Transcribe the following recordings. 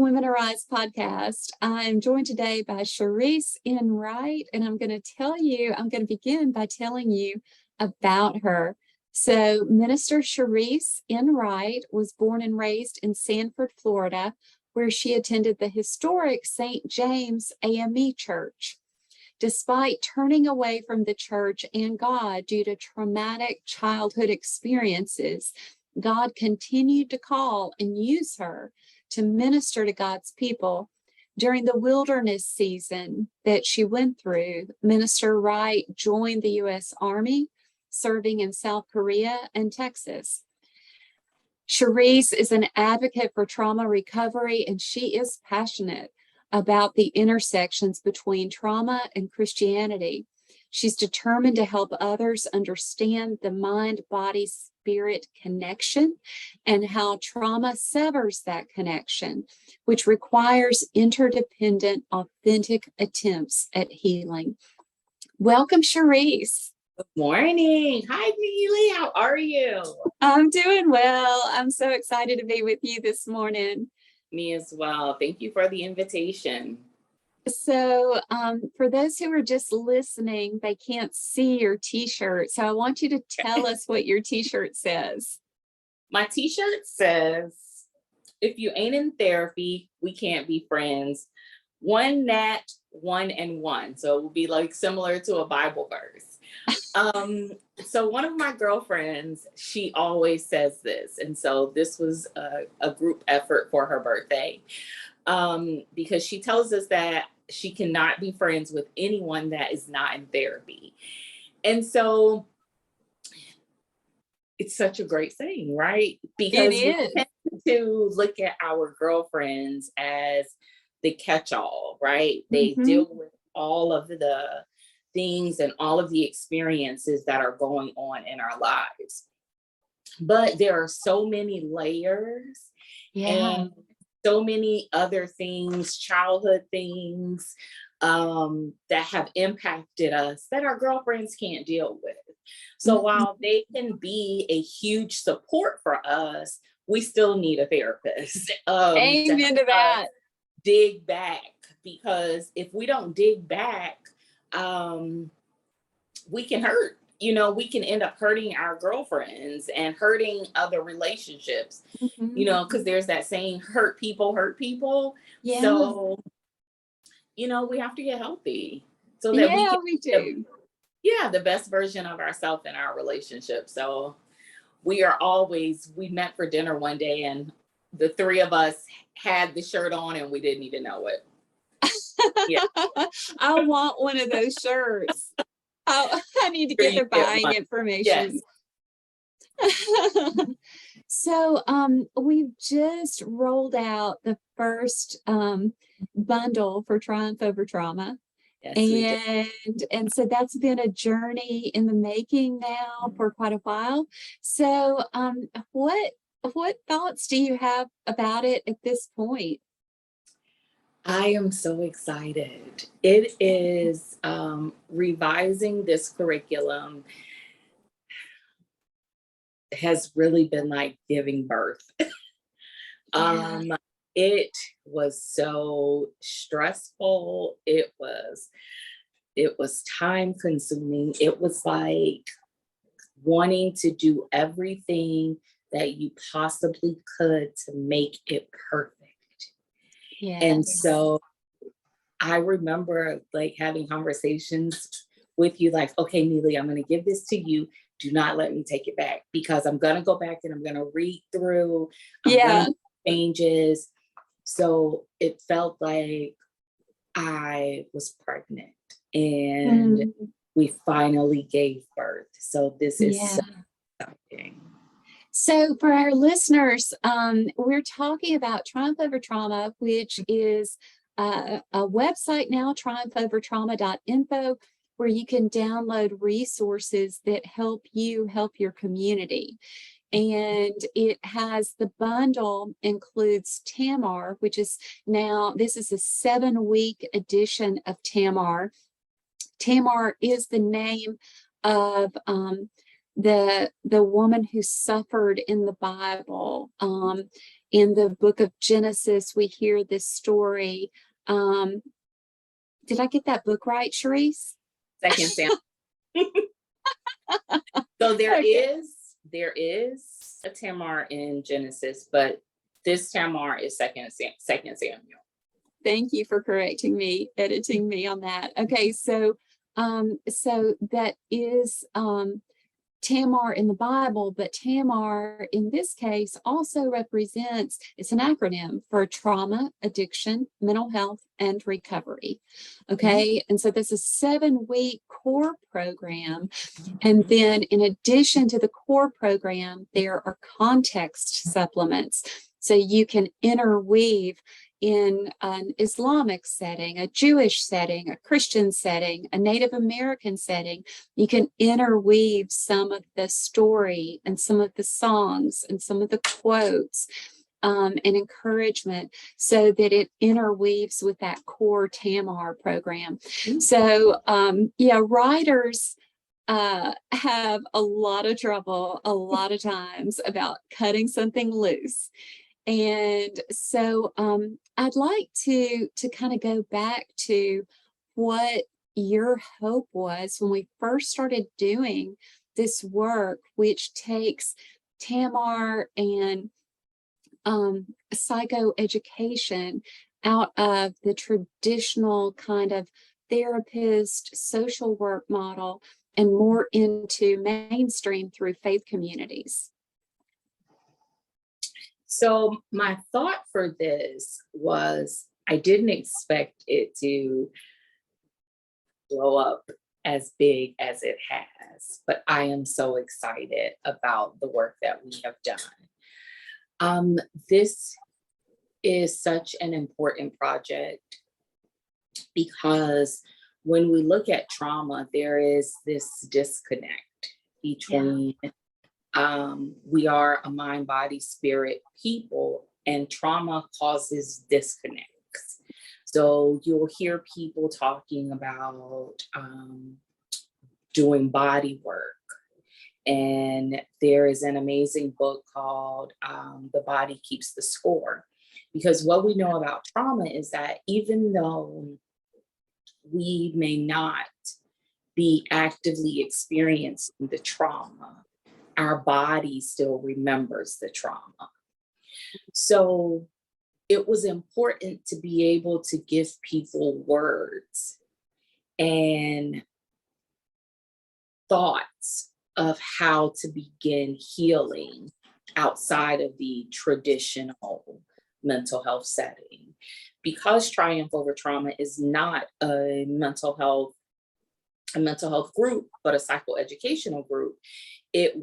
Women Arise podcast. I'm joined today by Charryse N. Wright, and I'm going to begin by telling you about her. So, Minister Charryse N. Wright was born and raised in Sanford, Florida, where she attended the historic St. James AME Church. Despite turning away from the church and God due to traumatic childhood experiences, God continued to call and use her to minister to God's people. During the wilderness season that she went through, Minister Wright joined the U.S. Army, serving in South Korea and Texas. Charryse is an advocate for trauma recovery, and she is passionate about the intersections between trauma and Christianity. She's determined to help others understand the mind-body-spirit connection and how trauma severs that connection, which requires interdependent, authentic attempts at healing. Welcome, Charryse. Good morning. Hi, Neelley. How are you? I'm doing well. I'm so excited to be with you this morning. Me as well. Thank you for the invitation. So for those who are just listening, they can't see your t-shirt. So I want you to tell us what your t-shirt says. My t-shirt says, if you ain't in therapy, we can't be friends. One nat, one and one. So it will be like similar to a Bible verse. So one of my girlfriends, she always says this. And so this was a group effort for her birthday. Because she tells us that she cannot be friends with anyone that is not in therapy. And so it's such a great saying, right? Because we tend to look at our girlfriends as the catch-all, right? They deal with all of the things and all of the experiences that are going on in our lives. But there are so many layers and so many other things, childhood things that have impacted us that our girlfriends can't deal with. So while they can be a huge support for us, we still need a therapist. Amen to that. Dig back, because if we don't dig back, we can hurt. You know, we can end up hurting our girlfriends and hurting other relationships, you know, because there's that saying, hurt people hurt people. Yeah. So, you know, we have to get healthy so that we can the best version of ourselves in our relationship. So we met for dinner one day and the three of us had the shirt on and we didn't even know it. I want one of those shirts. I need to get their buying information. Yes. So we've just rolled out the first bundle for Triumph Over Trauma. Yes, and so that's been a journey in the making now for quite a while. So what thoughts do you have about it at this point? I am so excited. It is revising this curriculum has really been like giving birth. It was so stressful. It was time consuming. It was like wanting to do everything that you possibly could to make it perfect. Yes. And so I remember like having conversations with you like, okay, Neelley, I'm going to give this to you. Do not let me take it back, because I'm going to go back and I'm going to read through changes. So it felt like I was pregnant and we finally gave birth. So this is so exciting. So for our listeners, we're talking about Triumph Over Trauma, which is a website now, triumphovertrauma.info, where you can download resources that help you help your community. And it has the bundle includes Tamar, which is now, this is a 7-week edition of Tamar. Tamar is the name of the woman who suffered in the Bible In the book of Genesis, we hear this story. Did I get that book right, Charryse? Second Samuel. So there is a Tamar in Genesis, but this Tamar is second Samuel. Thank you for correcting me, editing me on that. Okay, so that is Tamar in the Bible, but Tamar in this case also represents, it's an acronym for trauma, addiction, mental health, and recovery. Okay, and so this is a 7-week core program. And then in addition to the core program, there are context supplements. So you can interweave in an Islamic setting, a Jewish setting, a Christian setting, a Native American setting. You can interweave some of the story and some of the songs and some of the quotes and encouragement so that it interweaves with that core Tamar program. So yeah, writers have a lot of trouble a lot of times about cutting something loose. And so I'd like to kind of go back to what your hope was when we first started doing this work, which takes Tamar and psychoeducation out of the traditional kind of therapist social work model and more into mainstream through faith communities. So my thought for this was I didn't expect it to blow up as big as it has, but I am so excited about the work that we have done. This is such an important project because when we look at trauma, there is this disconnect between we are a mind, body, spirit people, and trauma causes disconnects. So you'll hear people talking about doing body work. And there is an amazing book called The Body Keeps the Score. Because what we know about trauma is that even though we may not be actively experiencing the trauma, our body still remembers the trauma. So it was important to be able to give people words and thoughts of how to begin healing outside of the traditional mental health setting. Because Triumph Over Trauma is not a mental health group, but a psychoeducational group, it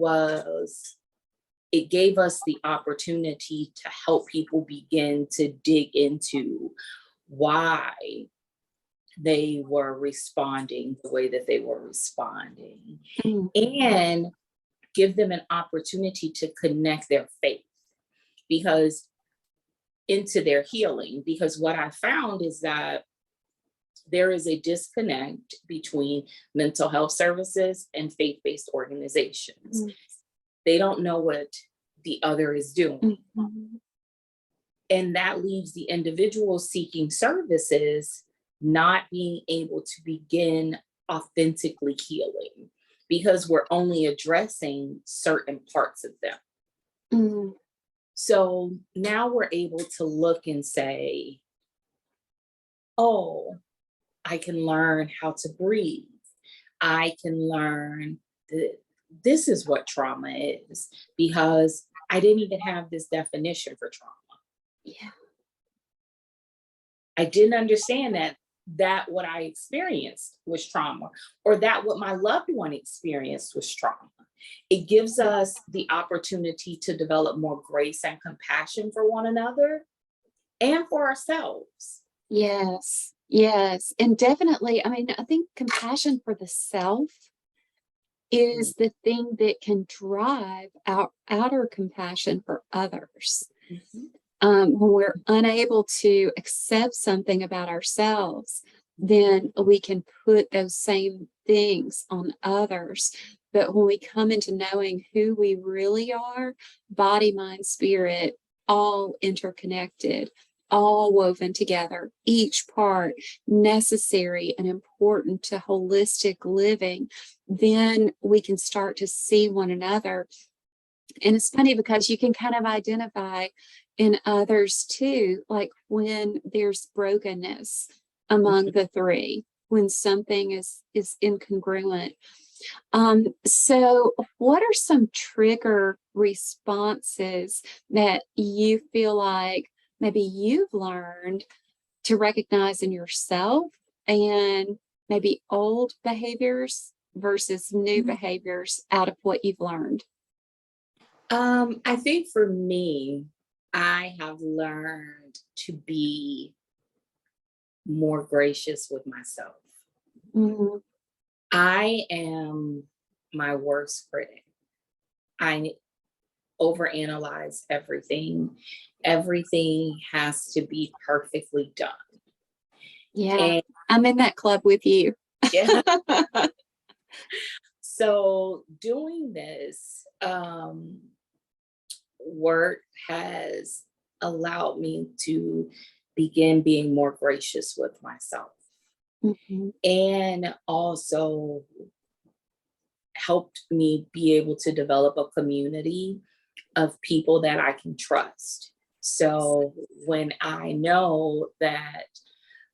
gave us the opportunity to help people begin to dig into why they were responding the way that they were responding, and give them an opportunity to connect their faith into their healing. Because what I found is that there is a disconnect between mental health services and faith-based organizations. They don't know what the other is doing. And that leaves the individual seeking services not being able to begin authentically healing because we're only addressing certain parts of them. So now we're able to look and say, oh, I can learn how to breathe. I can learn that this is what trauma is, because I didn't even have this definition for trauma. Yeah. I didn't understand that what I experienced was trauma, or that what my loved one experienced was trauma. It gives us the opportunity to develop more grace and compassion for one another and for ourselves. Yes. Yes. And definitely, I mean, I think compassion for the self is the thing that can drive our outer compassion for others. When we're unable to accept something about ourselves, then we can put those same things on others. But when we come into knowing who we really are, body, mind, spirit, all interconnected, all woven together, each part necessary and important to holistic living, then we can start to see one another. And it's funny because you can kind of identify in others too, like when there's brokenness among the three, when something is incongruent. So what are some trigger responses that you feel like maybe you've learned to recognize in yourself, and maybe old behaviors versus new behaviors out of what you've learned? I think for me, I have learned to be more gracious with myself. Mhm. I am my worst critic. I overanalyze everything. Everything has to be perfectly done. Yeah, And I'm in that club with you. yeah, so doing this work has allowed me to begin being more gracious with myself, Mhm. and also helped me be able to develop a community of people that I can trust. So when I know that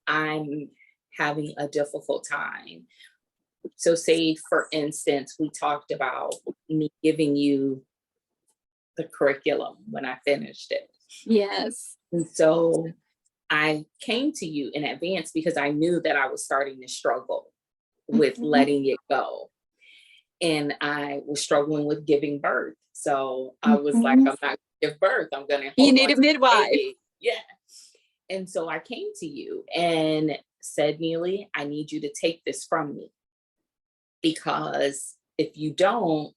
I'm having a difficult time, so say for instance, we talked about me giving you the curriculum when I finished it. Yes. And so I came to you in advance because I knew that I was starting to struggle with Mhm. letting it go. And I was struggling with giving birth. So I was like, Mhm. I'm not gonna give birth. I'm gonna You hold need on a to the midwife. baby. Yeah. And so I came to you and said, Neelley, I need you to take this from me, because if you don't,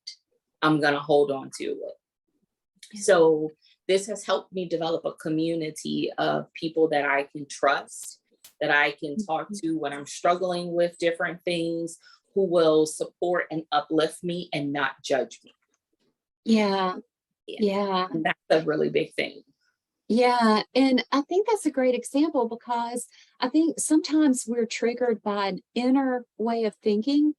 I'm gonna hold on to it. So this has helped me develop a community of people that I can trust, that I can talk Mhm. to when I'm struggling with different things, who will support and uplift me and not judge me. Yeah, Yeah. yeah. And that's a really big thing. Yeah, and I think that's a great example because I think sometimes we're triggered by an inner way of thinking.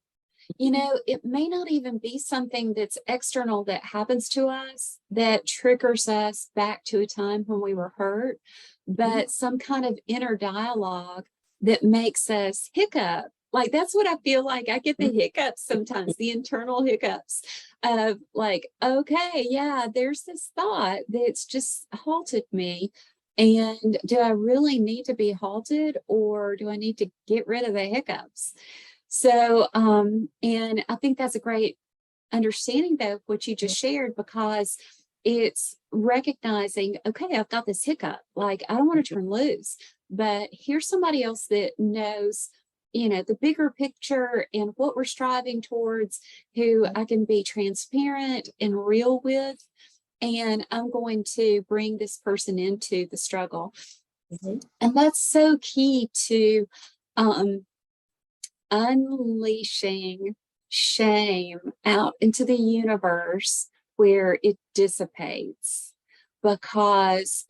You know, it may not even be something that's external that happens to us that triggers us back to a time when we were hurt, Mhm. but some kind of inner dialogue that makes us hiccup. Like that's what I feel like. I get the hiccups sometimes, the internal hiccups of like, okay, yeah, there's this thought that's just halted me. And do I really need to be halted, or do I need to get rid of the hiccups? So, and I think that's a great understanding though, what you just shared, because it's recognizing, okay, I've got this hiccup, like I don't want to turn loose, but here's somebody else that knows, you know, the bigger picture and what we're striving towards, who I can be transparent and real with. And I'm going to bring this person into the struggle. Mhm. And that's so key to um, unleashing shame out into the universe where it dissipates. Because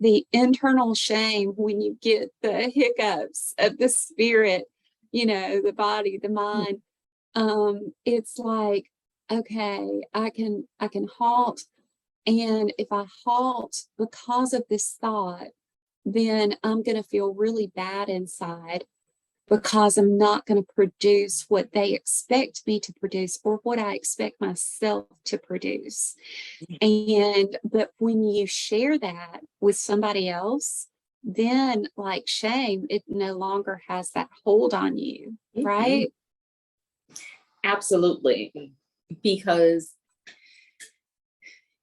the internal shame, when you get the hiccups of the spirit, you know, the body, the mind, it's like, okay, I can halt. And if I halt because of this thought, then I'm going to feel really bad inside, because I'm not going to produce what they expect me to produce or what I expect myself to produce. And, but when you share that with somebody else, then like shame, it no longer has that hold on you, Mhm. right? Absolutely. Because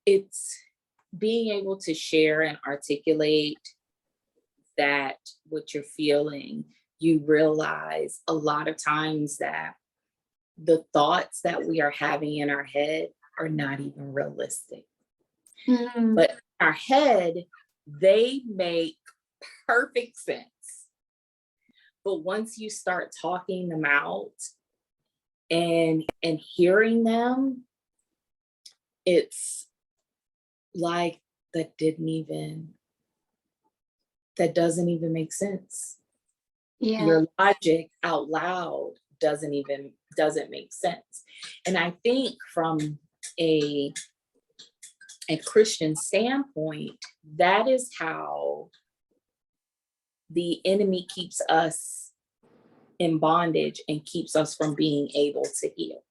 it's being able to share and articulate that what you're feeling, you realize a lot of times that the thoughts that we are having in our head are not even realistic. Mm, But in our head, they make perfect sense. But once you start talking them out and hearing them, it's like that doesn't even make sense. Yeah. Your logic out loud doesn't make sense. And I think from a Christian standpoint, that is how the enemy keeps us in bondage and keeps us from being able to heal.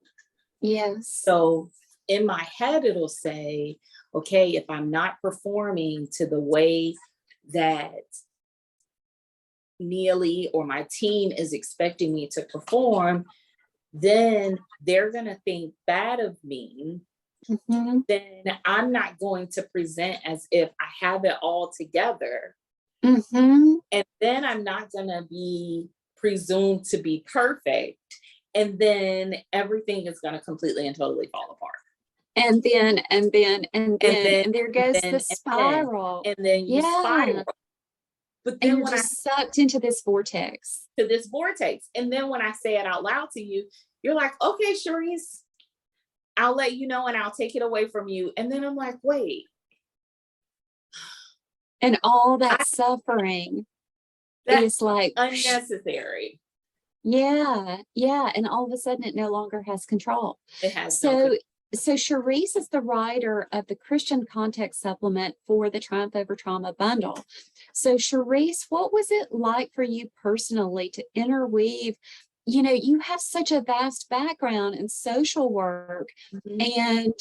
Yes. So in my head, it'll say, okay, if I'm not performing to the way that Neelley or my team is expecting me to perform, then they're going to think bad of me. Mm-hmm. Then I'm not going to present as if I have it all together. Mm-hmm. And then I'm not going to be presumed to be perfect. And then everything is going to completely and totally fall apart. And there goes the spiral. And then you spiral. But then when you're just sucked into this vortex. And then when I say it out loud to you, you're like, okay, Charryse, I'll let you know and I'll take it away from you. And then I'm like, wait. And all that suffering is like unnecessary. Yeah. And all of a sudden it no longer has control. It has So Charryse is the writer of the Christian Context Supplement for the Triumph Over Trauma bundle. So Charryse, what was it like for you personally to interweave? You know, you have such a vast background in social work and,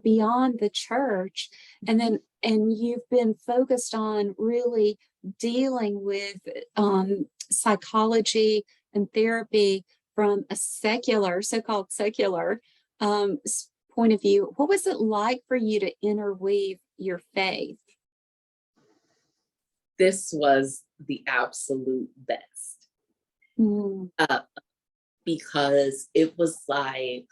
beyond the church. And you've been focused on really dealing with psychology and therapy from a so-called secular point of view. What was it like for you to interweave your faith? This was the absolute best. Because it was like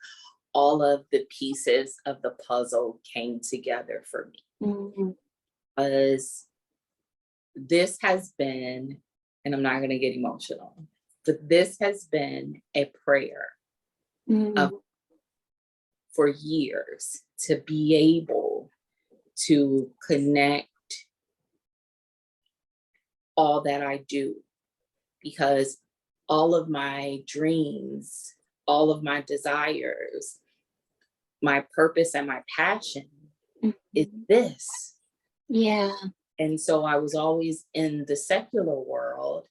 all of the pieces of the puzzle came together for me. Because this has been, and I'm not going to get emotional, but this has been a prayer for years to be able to connect all that I do, because all of my dreams, all of my desires, my purpose and my passion is this. Yeah. And so I was always in the secular world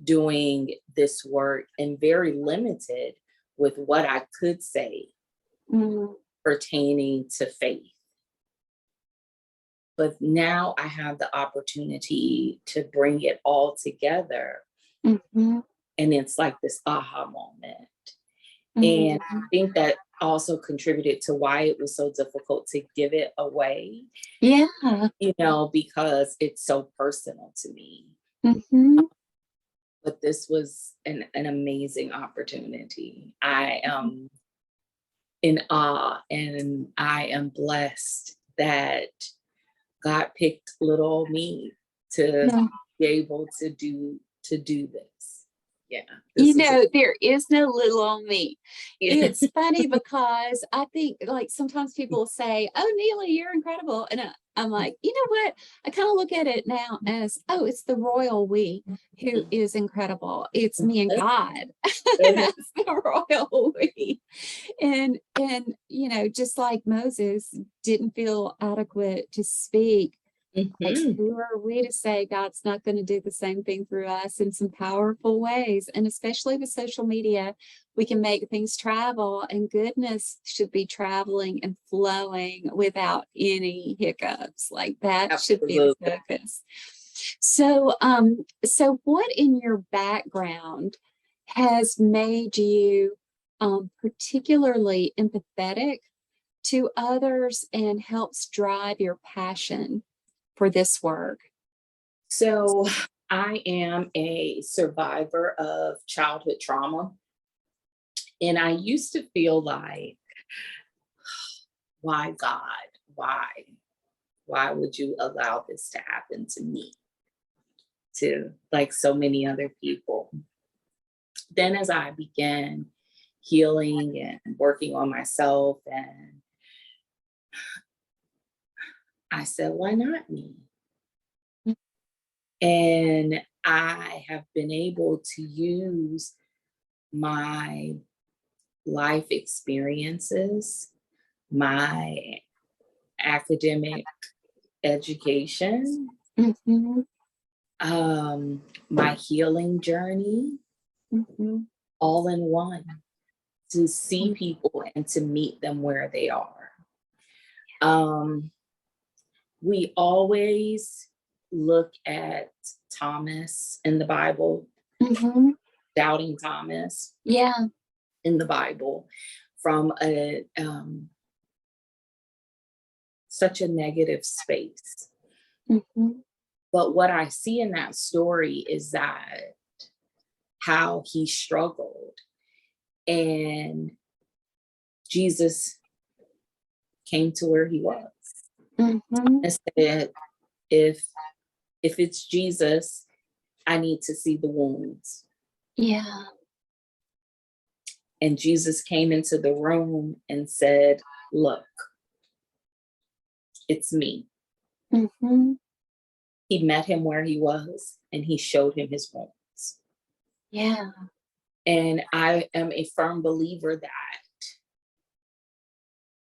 doing this work and very limited with what I could say pertaining to faith. But now I have the opportunity to bring it all together. And it's like this aha moment. And I think that also contributed to why it was so difficult to give it away. Yeah. Because it's so personal to me. But this was an amazing opportunity. I am in awe, and I am blessed that God picked little me to be able to do this. Yeah. There is no little on me. It's funny because I think like sometimes people say, oh, Neelley, you're incredible. And I'm like, you know what? I kind of look at it now as, oh, it's the royal we who is incredible. It's me and God. That's the royal we. And just like Moses didn't feel adequate to speak, like, who are we to say God's not going to do the same thing through us in some powerful ways? And especially with social media, we can make things travel, and goodness should be traveling and flowing without any hiccups. Like that Absolutely. Should be the focus. So what in your background has made you particularly empathetic to others and helps drive your passion for this work? So I am a survivor of childhood trauma. And I used to feel like, why God? Why? Why would you allow this to happen to me? To like so many other people. Then as I began healing and working on myself and I said, why not me? And I have been able to use my life experiences, my academic education, Mhm. my healing journey, Mhm. all in one, to see people and to meet them where they are. We always look at Thomas in the Bible, Mhm. doubting Thomas Yeah. in the Bible, from a such a negative space. Mhm. But what I see in that story is that how he struggled, and Jesus came to where he was Mhm. and said, if it's Jesus, I need to see the wounds. Yeah. And Jesus came into the room and said, look, it's me. Mhm. He met him where he was and he showed him his wounds. Yeah. And I am a firm believer that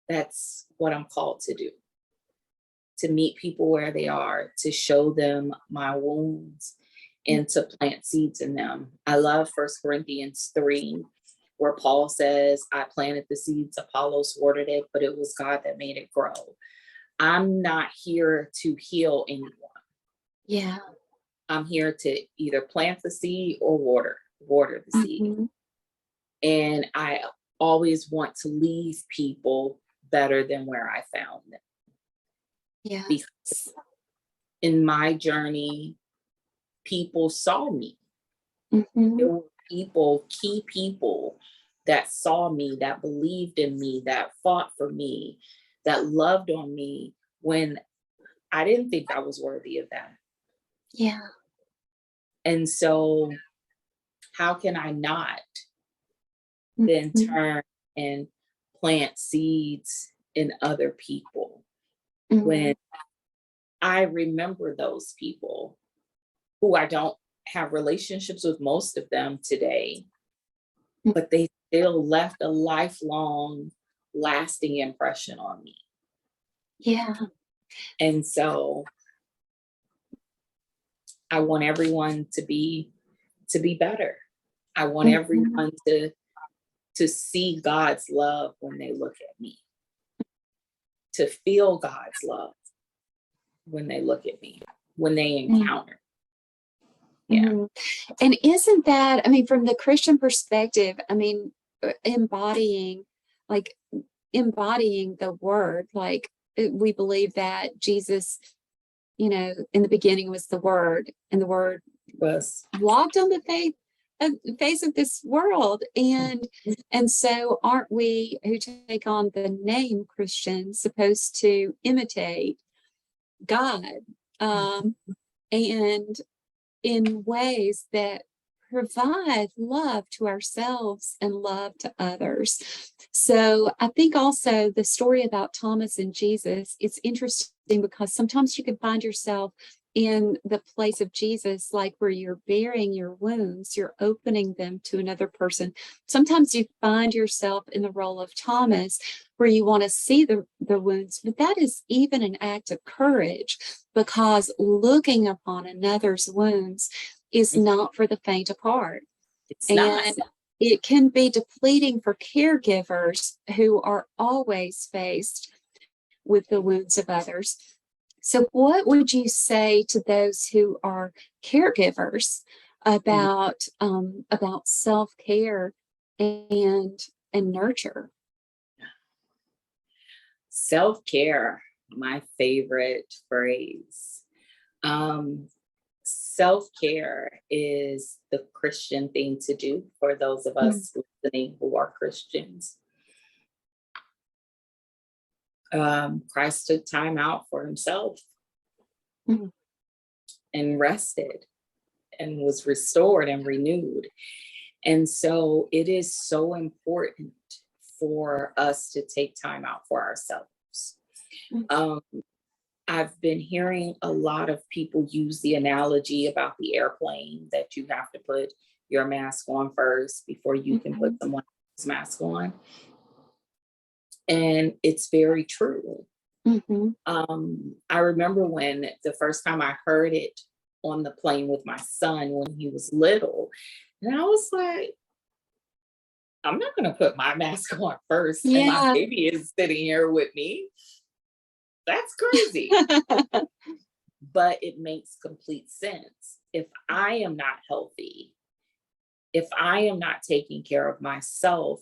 that's what I'm called to do, to meet people where they are, to show them my wounds and to plant seeds in them. I love 1 Corinthians 3, where Paul says, I planted the seeds, Apollos watered it, but it was God that made it grow. I'm not here to heal anyone. Yeah. I'm here to either plant the seed or water the seed. Mhm. And I always want to leave people better than where I found them. Yeah. Because in my journey, people saw me. Mhm. There were people, key people, that saw me, that believed in me, that fought for me, that loved on me when I didn't think I was worthy of that. Yeah. And so, how can I not then Mhm. turn and plant seeds in other people when Mhm. I remember those people who I don't have relationships with, most of them today, but they still left a lifelong, lasting impression on me. Yeah. And so I want everyone to be better. I want Mhm. everyone to see God's love when they look at me, to feel God's love when they look at me, when they encounter. Yeah. Mhm. And isn't that, I mean, from the Christian perspective, I mean, embodying, like embodying the word, like we believe that Jesus, in the beginning was the word, and the word Was walked on the face of this world. And so aren't we who take on the name Christian supposed to imitate God? And in ways that provide love to ourselves and love to others. So I think also the story about Thomas and Jesus, it's interesting because sometimes you can find yourself in the place of Jesus, like where you're bearing your wounds, you're opening them to another person. Sometimes you find yourself in the role of Thomas, where you want to see the wounds, but that is even an act of courage, because looking upon another's wounds is not for the faint of heart. it's not. And it can be depleting for caregivers who are always faced with the wounds of others. So, what would you say to those who are caregivers about self care and nurture? Self-care, my favorite phrase. Self-care is the Christian thing to do for those of Mm. us listening who are Christians. Christ took time out for himself Mm. and rested and was restored and renewed. And so it is so important for us to take time out for ourselves. Mm. Um, I've been hearing a lot of people use the analogy about the airplane, that you have to put your mask on first before you can put someone else's mask on. And it's very true. I remember when the first time I heard it on the plane with my son when he was little, and I was like, I'm not going to put my mask on first, and my baby is sitting here with me. That's crazy. But it makes complete sense. If I am not healthy, if I am not taking care of myself,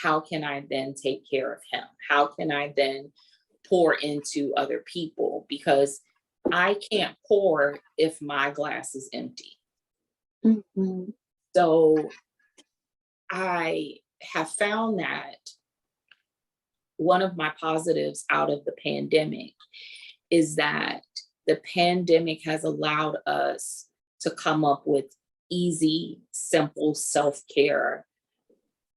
how can I then take care of him? How can I then pour into other people? Because I can't pour if my glass is empty. So I have found that one of my positives out of the pandemic is that the pandemic has allowed us to come up with easy, simple self-care,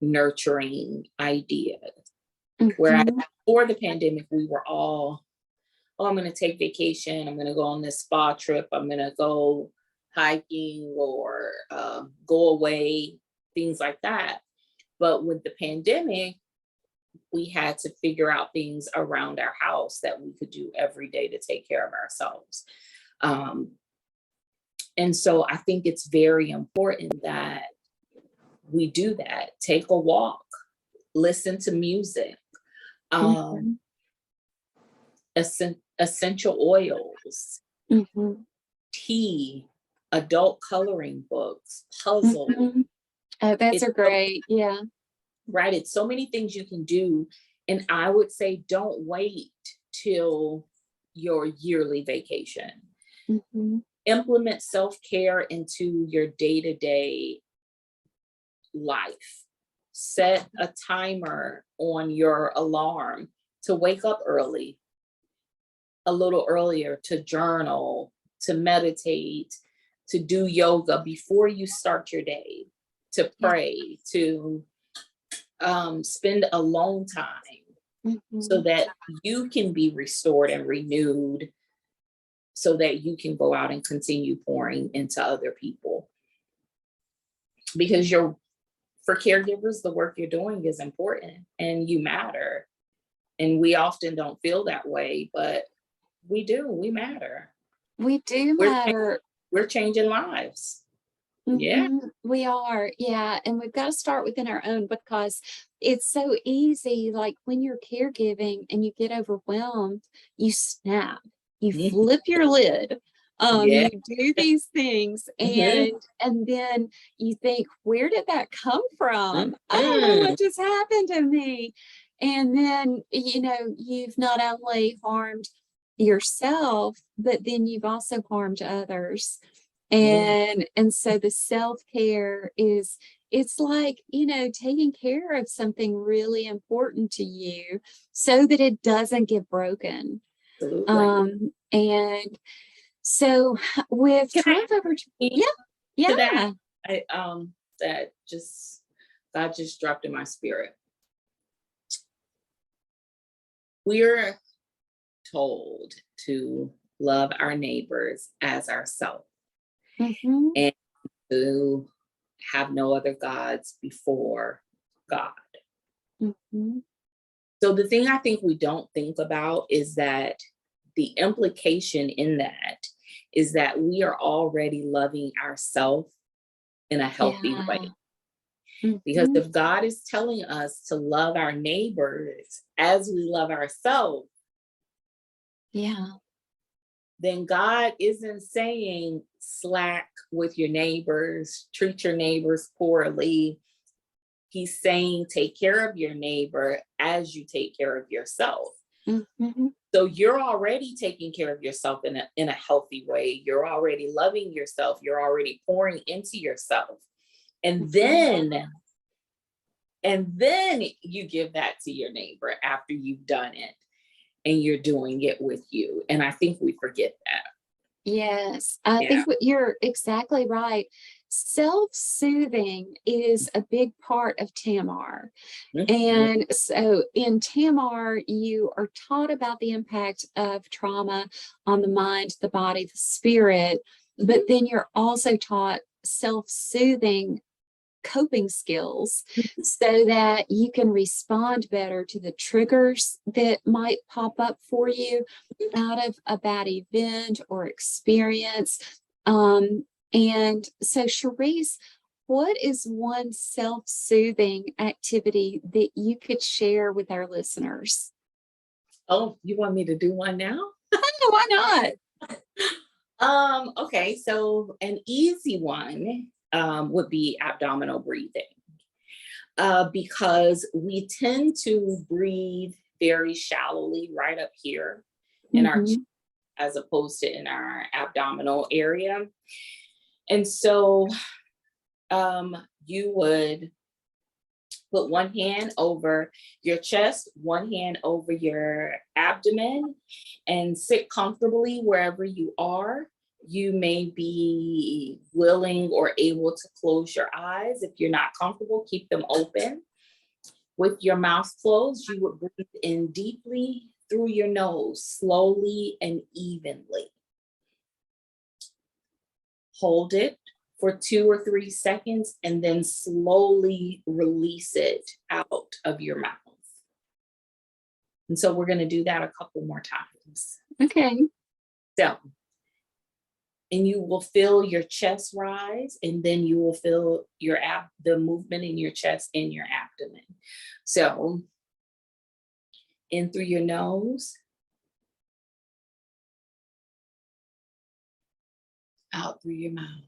nurturing ideas. Whereas before the pandemic, we were all, oh, I'm going to take vacation. I'm going to go on this spa trip. I'm going to go hiking or go away, things like that. But with the pandemic, we had to figure out things around our house that we could do every day to take care of ourselves. And so I think it's very important that we do that. Take a walk, listen to music, essential oils, tea, adult coloring books, puzzles. Oh, those are great. Yeah. Right. It's so many things you can do. And I would say, don't wait till your yearly vacation. Implement self-care into your day-to-day life. Set a timer on your alarm to wake up early, a little earlier, to journal, to meditate, to do yoga before you start your day, to pray, to spend alone time so that you can be restored and renewed, so that you can go out and continue pouring into other people. Because for caregivers, the work you're doing is important and you matter. And we often don't feel that way, but we do. We matter. We do matter. We're changing lives. Yeah. We are. Yeah. And we've got to start within our own, because it's so easy. Like when you're caregiving and you get overwhelmed, you snap, you flip your lid. You do these things and then you think, where did that come from? I don't know what just happened to me. And then, you've not only harmed yourself, but then you've also harmed others. And so the self-care it's like, taking care of something really important to you so that it doesn't get broken. Absolutely. And so with time over to that, that God just dropped in my spirit. We're told to love our neighbors as ourselves. And to have no other gods before God. So the thing I think we don't think about is that the implication in that is that we are already loving ourselves in a healthy way. Because if God is telling us to love our neighbors as we love ourselves, then God isn't saying slack with your neighbors, treat your neighbors poorly. He's saying take care of your neighbor as you take care of yourself. So you're already taking care of yourself in a healthy way. You're already loving yourself. You're already pouring into yourself. And then you give that to your neighbor after you've done it. And you're doing it with you. And I think we forget that. Yes, I think you're exactly right. self-soothing is a big part of Tamar. Mhm. And so in Tamar, you are taught about the impact of trauma on the mind, the body, the spirit, but then you're also taught self-soothing coping skills so that you can respond better to the triggers that might pop up for you out of a bad event or experience. And so, Charryse, what is one self-soothing activity that you could share with our listeners? Oh, you want me to do one now? Oh, why not? Okay, so an easy one would be abdominal breathing. Because we tend to breathe very shallowly right up here in our chest, as opposed to in our abdominal area. And so you would put one hand over your chest, one hand over your abdomen, and sit comfortably wherever you are. You may be willing or able to close your eyes. If you're not comfortable, keep them open. With your mouth closed, you would breathe in deeply through your nose, slowly and evenly. Hold it for 2 or 3 seconds and then slowly release it out of your mouth. And so we're going to do that a couple more times. Okay. So, and you will feel your chest rise, and then you will feel your the movement in your chest and your abdomen. So, in through your nose, out through your mouth.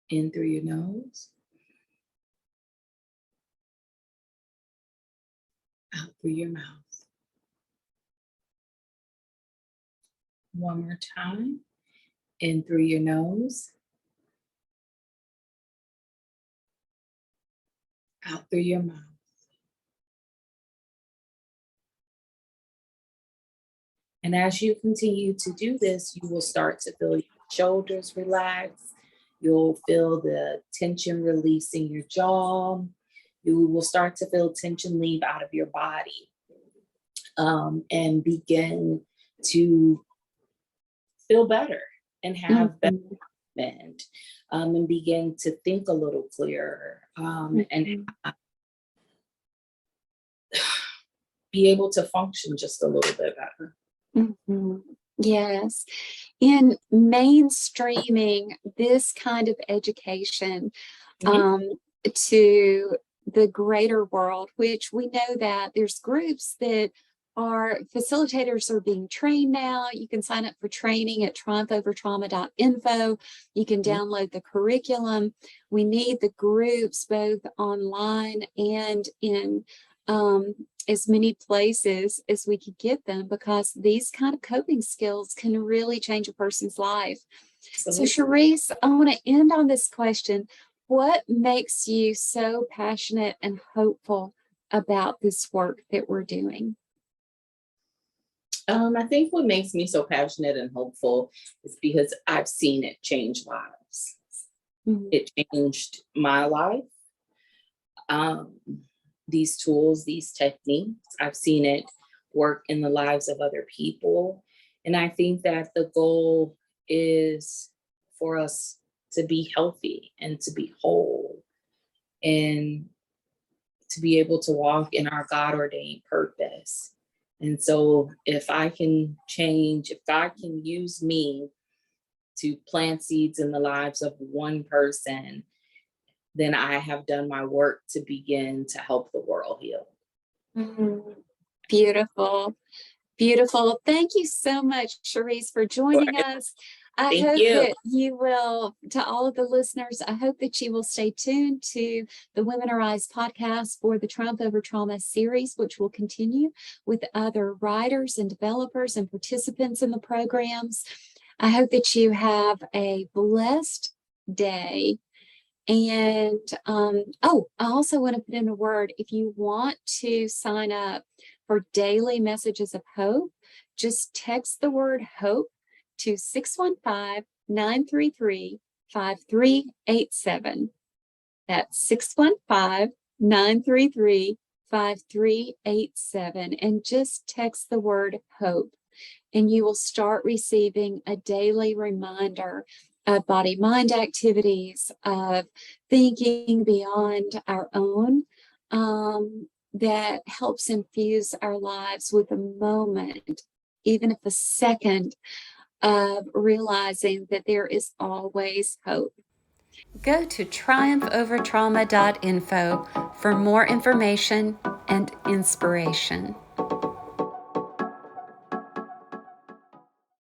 In through your nose, out through your mouth. One more time. In through your nose, out through your mouth. And as you continue to do this, you will start to feel your shoulders relax. You'll feel the tension release in your jaw. You will start to feel tension leave out of your body, and begin to feel better and have better movement, and begin to think a little clearer, and be able to function just a little bit better. Yes. In mainstreaming this kind of education to the greater world, which we know that there's groups that are facilitators are being trained now. You can sign up for training at triumphovertrauma.info. You can download the curriculum. We need the groups both online and in as many places as we could get them, because these kind of coping skills can really change a person's life. So Charryse, I want to end on this question. What makes you so passionate and hopeful about this work that we're doing? I think what makes me so passionate and hopeful is because I've seen it change lives. It changed my life. These tools, these techniques, I've seen it work in the lives of other people. And I think that the goal is for us to be healthy and to be whole and to be able to walk in our God-ordained purpose. And so if I can change, if God can use me to plant seeds in the lives of one person, then I have done my work to begin to help the world heal. Beautiful. Beautiful. Thank you so much, Charryse, for joining us. I hope that you will, to all of the listeners, I hope that you will stay tuned to the Women Arise podcast for the Triumph Over Trauma series, which will continue with other writers and developers and participants in the programs. I hope that you have a blessed day. And I also want to put in a word, if you want to sign up for daily messages of hope, just text the word HOPE to 615-933-5387. That's 615-933-5387, and just text the word HOPE, and you will start receiving a daily reminder of body-mind activities, of thinking beyond our own, that helps infuse our lives with a moment, even if a second, of realizing that there is always hope. Go to triumphovertrauma.info for more information and inspiration.